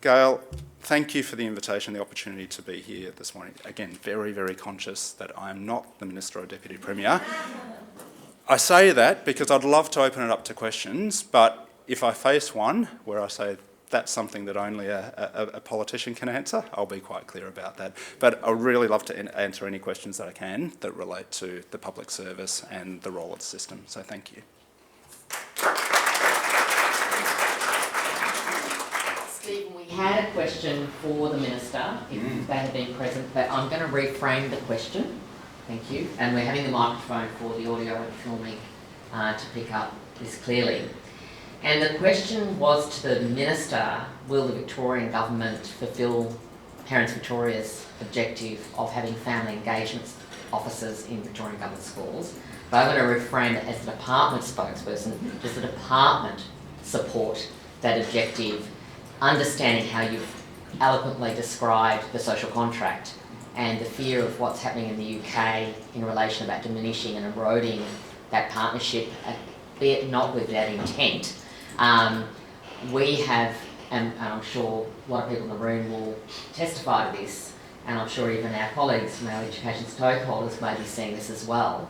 Gail, thank you for the invitation, the opportunity to be here this morning. Again, very, very conscious that I am not the Minister or Deputy Premier. I say that because I'd love to open it up to questions, but if I face one where I say that's something that only a politician can answer, I'll be quite clear about that. But I'd really love to answer any questions that I can that relate to the public service and the role of the system. So thank you. Stephen, we had a question for the Minister, if they had been present, but I'm going to reframe the question. Thank you. And we're having the microphone for the audio and filming to pick up this clearly. And the question was to the Minister, will the Victorian Government fulfil Parents Victoria's objective of having family engagement officers in Victorian Government schools? But I'm going to reframe it as the department spokesperson. Does the department support that objective, understanding how you've eloquently described the social contract and the fear of what's happening in the UK in relation about diminishing and eroding that partnership, be it not with that intent. We have, and I'm sure a lot of people in the room will testify to this, and I'm sure even our colleagues from our education stakeholders may be seeing this as well.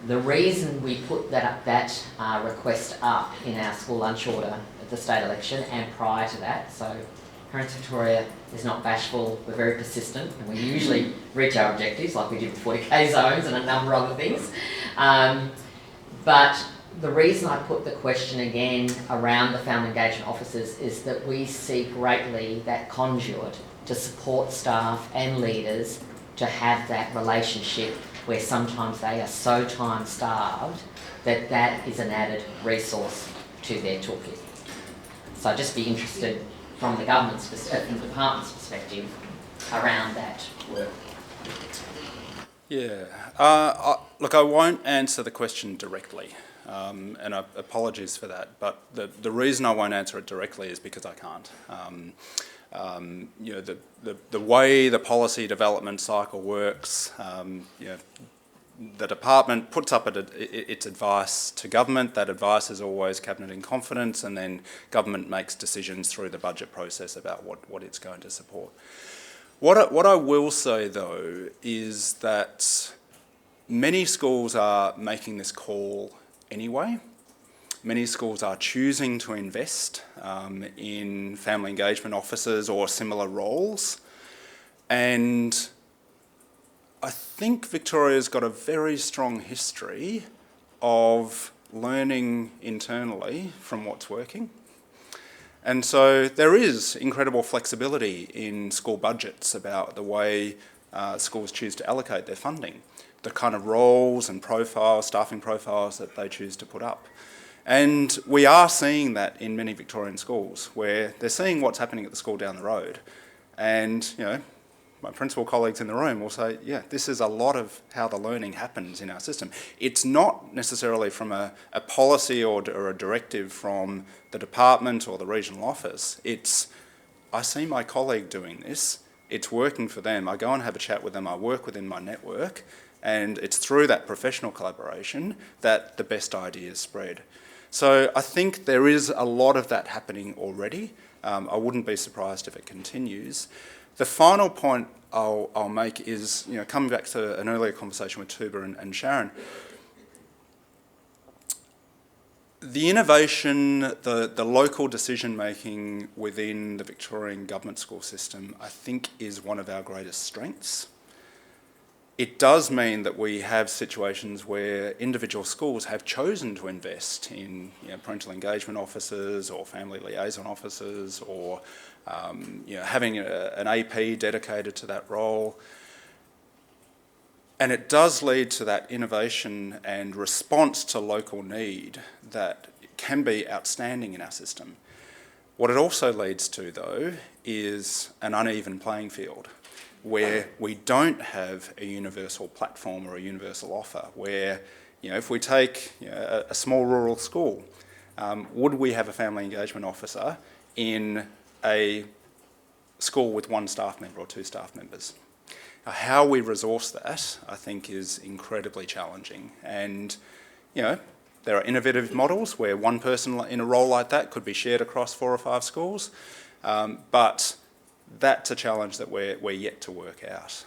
The reason we put that request up in our school lunch order at the state election and prior to that, so Parents Victoria is not bashful, we're very persistent, and we usually reach our objectives like we did with 40k zones and a number of other things. But the reason I put the question again around the family engagement officers is that we see greatly that conduit to support staff and leaders to have that relationship where sometimes they are so time-starved that that is an added resource to their toolkit. So I'd just be interested from the government's perspective, from the department's perspective, around that work. Yeah. Look, I won't answer the question directly, and apologies for that, but the reason I won't answer it directly is because I can't. The way the policy development cycle works, the department puts up its advice to government. That advice is always cabinet in confidence, and then government makes decisions through the budget process about what it's going to support. What I will say though is that many schools are making this call anyway. Many schools are choosing to invest in family engagement officers or similar roles, and I think Victoria's got a very strong history of learning internally from what's working. And so there is incredible flexibility in school budgets about the way schools choose to allocate their funding, the kind of roles and profiles, staffing profiles that they choose to put up. And we are seeing that in many Victorian schools where they're seeing what's happening at the school down the road. And, my principal colleagues in the room will say, yeah, this is a lot of how the learning happens in our system. It's not necessarily from a policy or a directive from the department or the regional office. It's, I see my colleague doing this, it's working for them, I go and have a chat with them, I work within my network, and it's through that professional collaboration that the best ideas spread. So I think there is a lot of that happening already. I wouldn't be surprised if it continues. The final point I'll make is, coming back to an earlier conversation with Tuba and Sharon, the innovation, the local decision-making within the Victorian government school system, I think is one of our greatest strengths. It does mean that we have situations where individual schools have chosen to invest in parental engagement officers or family liaison officers or having an AP dedicated to that role. And it does lead to that innovation and response to local need that can be outstanding in our system. What it also leads to, though, is an uneven playing field, where we don't have a universal platform or a universal offer, where, if we take a small rural school, would we have a family engagement officer in a school with one staff member or two staff members? How we resource that, I think, is incredibly challenging. And, there are innovative models where one person in a role like that could be shared across 4 or 5 schools. But that's a challenge that we're yet to work out.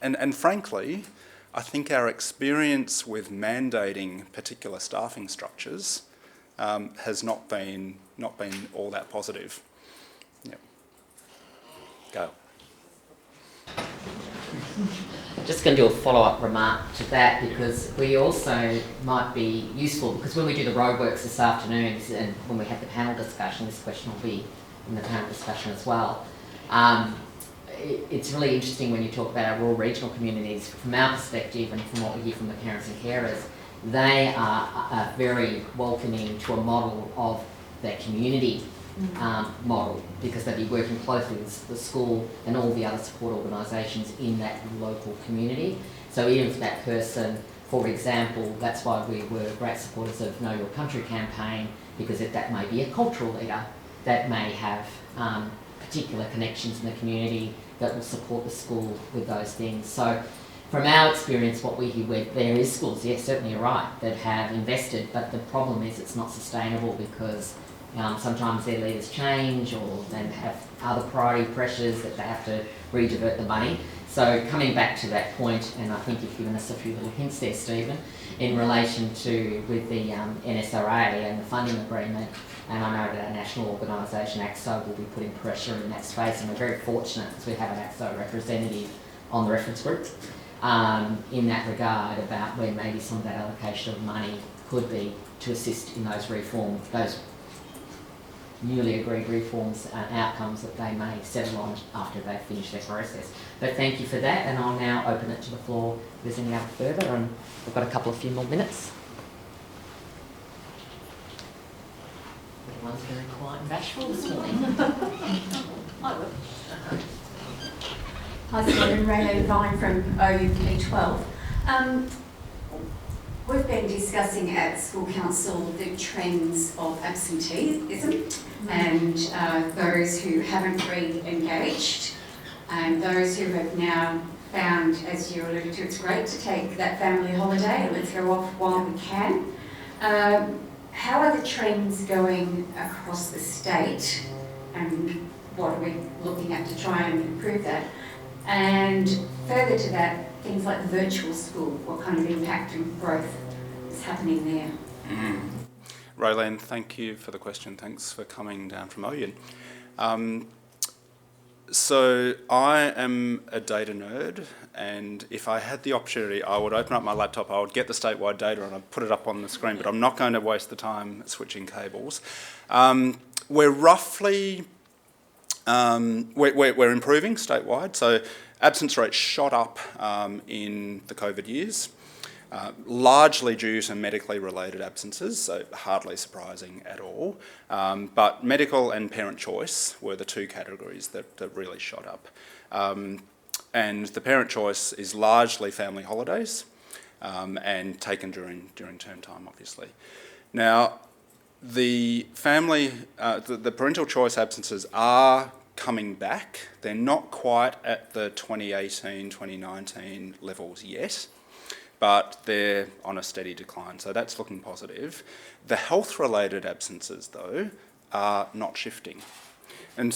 And frankly, I think our experience with mandating particular staffing structures has not been all that positive. Yeah. Go. Just going to do a follow-up remark to that, because we also might be useful, because when we do the roadworks this afternoon and when we have the panel discussion, this question will be in the panel discussion as well. It's really interesting when you talk about our rural regional communities. From our perspective and from what we hear from the parents and carers, they are very welcoming to a model of their community model, because they'll be working closely with the school and all the other support organisations in that local community. So even if that person, for example, that's why we were great supporters of Know Your Country campaign, because that may be a cultural leader that may have particular connections in the community that will support the school with those things. So from our experience, what we hear, where there is schools, yes, certainly you're right, that have invested, but the problem is it's not sustainable, because sometimes their leaders change, or they have other priority pressures that they have to redivert the money. So coming back to that point, and I think you've given us a few little hints there, Stephen, in relation to with the NSRA and the funding agreement, and I know that our national organisation, ACSO, will be putting pressure in that space, and we're very fortunate because we have an ACSO representative on the reference group in that regard, about where maybe some of that allocation of money could be to assist in those reforms, those newly agreed reforms and outcomes that they may settle on after they finish their process. But thank you for that, and I'll now open it to the floor if there's any other further, and we've got a few more minutes. Everyone's very quiet and bashful this morning. I will. Hi, Stephen. Ray Vine from OUP12. We've been discussing at School Council the trends of absenteeism and those who haven't re-engaged, and those who have now found, as you alluded to, it's great to take that family holiday, let's go off while we can. How are the trends going across the state, and what are we looking at to try and improve that? And further to that, things like the virtual school, what kind of impact and growth is happening there? Raylene, thank you for the question. Thanks for coming down from Oyen. So I am a data nerd, and if I had the opportunity, I would open up my laptop, I would get the statewide data and I'd put it up on the screen, but I'm not going to waste the time switching cables. We're roughly, we're improving statewide, so absence rates shot up in the COVID years. Largely due to medically related absences, so hardly surprising at all. But medical and parent choice were the two categories that really shot up. And the parent choice is largely family holidays and taken during term time, obviously. Now, the parental choice absences are coming back. They're not quite at the 2018, 2019 levels yet, but they're on a steady decline, so that's looking positive. The health-related absences, though, are not shifting. And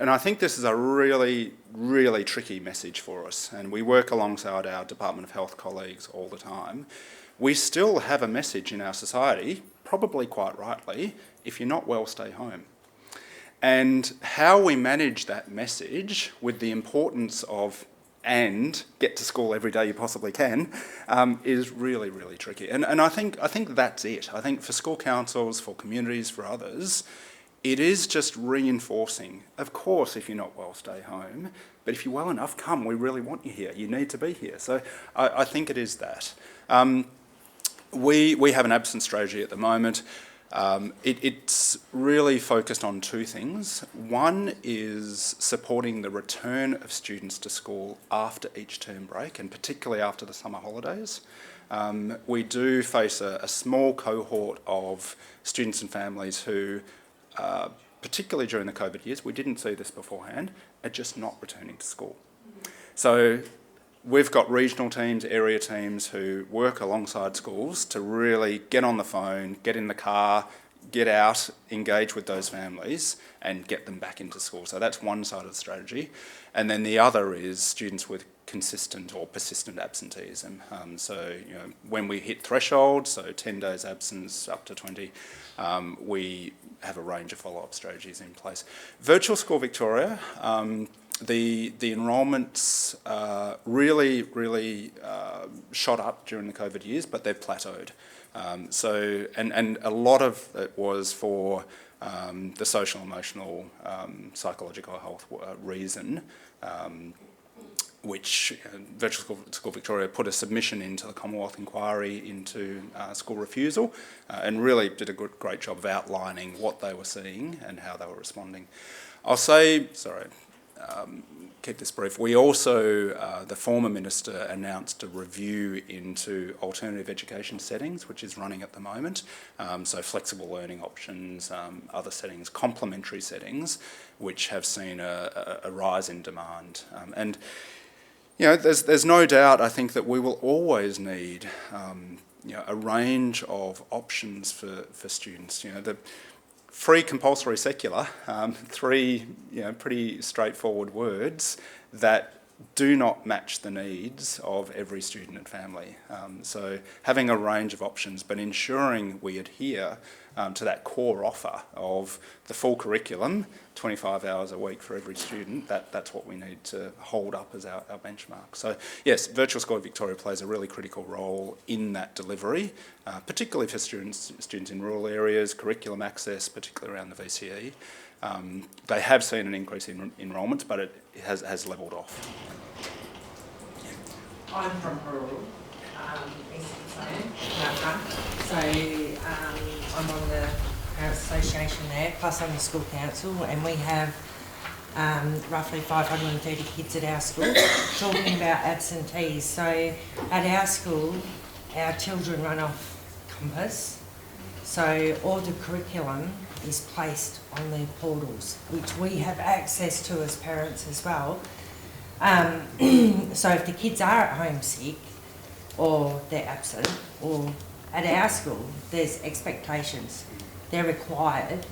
I think this is a really, really tricky message for us, and we work alongside our Department of Health colleagues all the time. We still have a message in our society, probably quite rightly, if you're not well, stay home. And how we manage that message with the importance of and get to school every day you possibly can, is really, really tricky. And I think that's it. I think for school councils, for communities, for others, it is just reinforcing, of course, if you're not well, stay home, but if you're well enough, come, we really want you here, you need to be here. So I think it is that. We have an absence strategy at the moment. It's really focused on two things. One is supporting the return of students to school after each term break, and particularly after the summer holidays. We do face a small cohort of students and families who, particularly during the COVID years, we didn't see this beforehand, are just not returning to school. So we've got regional teams, area teams who work alongside schools to really get on the phone, get in the car, get out, engage with those families and get them back into school. So that's one side of the strategy. And then the other is students with consistent or persistent absenteeism. So when we hit threshold, so 10 days absence up to 20, we have a range of follow-up strategies in place. Virtual School Victoria, the enrolments really shot up during the COVID years, but they've plateaued. And a lot of it was for the social, emotional, psychological health reason, which Virtual School Victoria put a submission into the Commonwealth Inquiry into school refusal and really did a great job of outlining what they were seeing and how they were responding. I'll say, keep this brief, we also, the former Minister announced a review into alternative education settings, which is running at the moment, so flexible learning options, other settings, complementary settings, which have seen a rise in demand. And there's no doubt, I think, that we will always need a range of options for students. The free, compulsory, secular, three pretty straightforward words that do not match the needs of every student and family. So having a range of options, but ensuring we adhere to that core offer of the full curriculum, 25 hours a week for every student, that's what we need to hold up as our benchmark. So yes, Virtual School Victoria plays a really critical role in that delivery, particularly for students in rural areas, curriculum access, particularly around the VCE. They have seen an increase in enrolments, but it has levelled off. I'm from rural, East Queensland, so I'm on the Parents Association there, plus I'm the school council, and we have roughly 530 kids at our school. Talking about absentees, so at our school, our children run off Compass, so all the curriculum is placed on their portals, which we have access to as parents as well. So if the kids are at home sick or they're absent, or at our school, there's expectations. They're required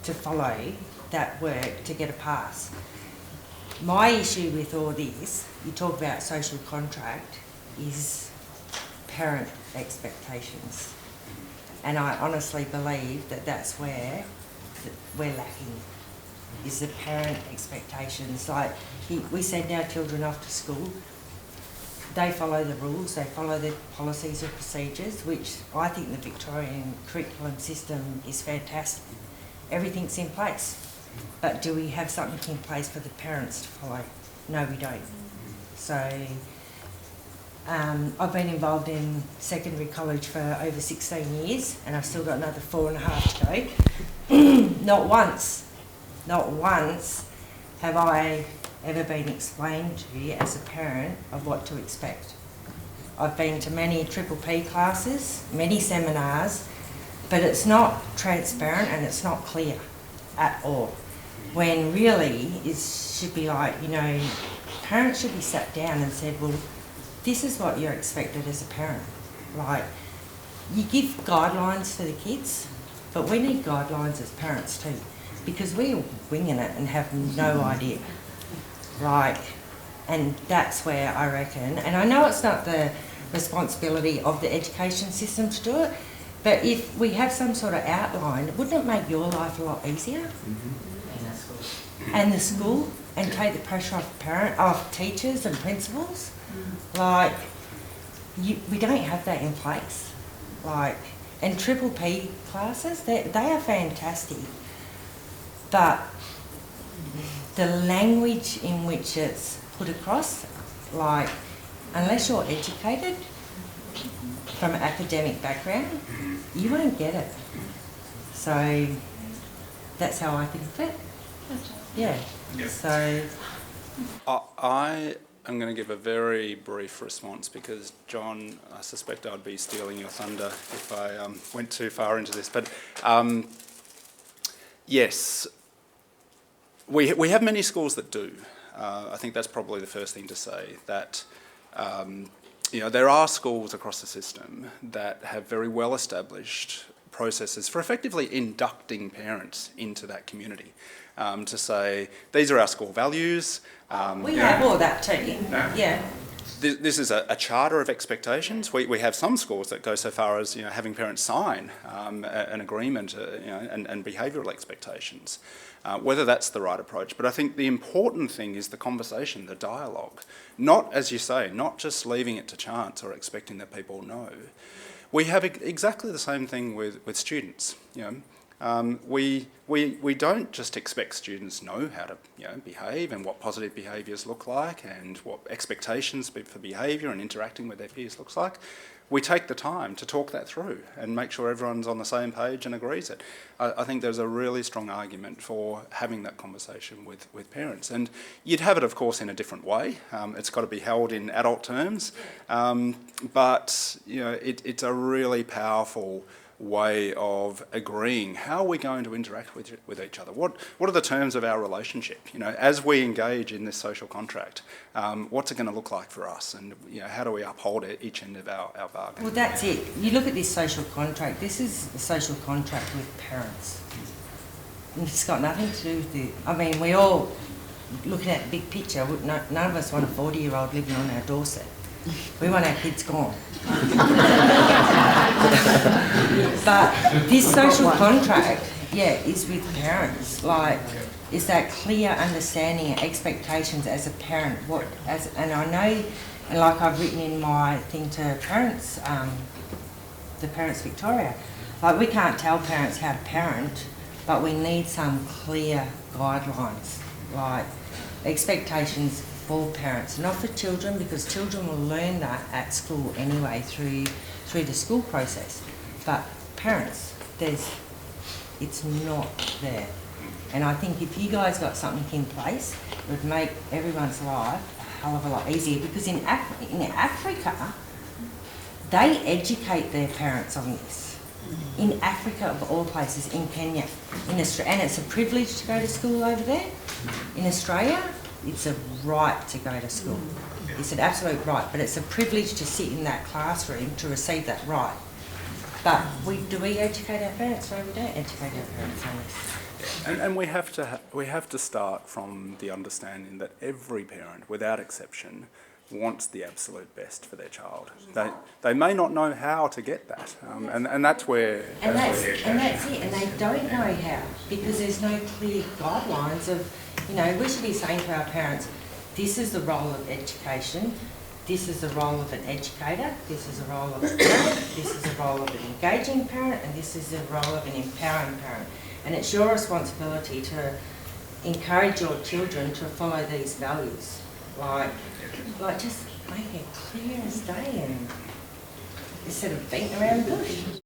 to follow that work to get a pass. My issue with all this, you talk about social contract, is parent expectations. And I honestly believe that that's where we're lacking, is the parent expectations. Like, we send our children off to school, they follow the rules, they follow the policies and procedures, which I think the Victorian curriculum system is fantastic. Everything's in place. But do we have something in place for the parents to follow? No, we don't. So I've been involved in secondary college for over 16 years, and I've still got another 4.5 to go. Not once have I ever been explained to as a parent of what to expect. I've been to many Triple P classes, many seminars, but it's not transparent and it's not clear at all. When really it should be like, parents should be sat down and said, well, this is what you're expected as a parent. Like, you give guidelines for the kids, but we need guidelines as parents too, because we're winging it and have no idea. And that's where I reckon, and I know it's not the responsibility of the education system to do it, but if we have some sort of outline, wouldn't it make your life a lot easier? Mm-hmm. And the school, and take the pressure off teachers and principals? We don't have that in place. And Triple P classes, they are fantastic, but the language in which it's put across, unless you're educated from an academic background, you won't get it. So that's how I think of it. Yeah. Yep. So I am going to give a very brief response because, John, I suspect I'd be stealing your thunder if I went too far into this. But yes, we have many schools that do. I think that's probably the first thing to say, that there are schools across the system that have very well established processes for effectively inducting parents into that community, to say, these are our school values. We have all that too, yeah. This is a charter of expectations. We have some schools that go so far as having parents sign an agreement and behavioural expectations. Whether that's the right approach, but I think the important thing is the conversation, the dialogue. Not, as you say, not just leaving it to chance or expecting that people know. We have exactly the same thing with students. We don't just expect students know how to behave and what positive behaviours look like and what expectations for behaviour and interacting with their peers looks like. We take the time to talk that through and make sure everyone's on the same page and agrees it. I think there's a really strong argument for having that conversation with parents. And you'd have it, of course, in a different way. It's got to be held in adult terms. But it's a really powerful way of agreeing how are we going to interact with each other. What are the terms of our relationship? As we engage in this social contract, what's it going to look like for us, and how do we uphold each end of our bargain? Well, that's it. You look at this social contract. This is a social contract with parents. It's got nothing to do with it. I mean, we all looking at the big picture. None of us want a 40-year-old living on our doorstep. We want our kids gone. But this social contract, is with parents. Like, is that clear understanding and expectations as a parent? And I know, and like I've written in my thing to parents, the Parents Victoria, like we can't tell parents how to parent, but we need some clear guidelines, like expectations for parents, not for children, because children will learn that at school anyway through the school process. But parents, it's not there. And I think if you guys got something in place, it would make everyone's life a hell of a lot easier, because in Africa, they educate their parents on this. In Africa, of all places, in Kenya, in Australia, and it's a privilege to go to school over there. In Australia, it's a right to go to school. It's an absolute right, but it's a privilege to sit in that classroom to receive that right. But do we educate our parents? No, we don't educate our parents on this. And we have to start from the understanding that every parent, without exception, wants the absolute best for their child. They may not know how to get that, and that's where... And that's it, and they don't know how, because there's no clear guidelines of, we should be saying to our parents, this is the role of education, this is the role of an educator, this is the role of a parent, this is the role of an engaging parent, and this is the role of an empowering parent. And it's your responsibility to encourage your children to follow these values. Like just make it clear as day, and instead of beating around the bush.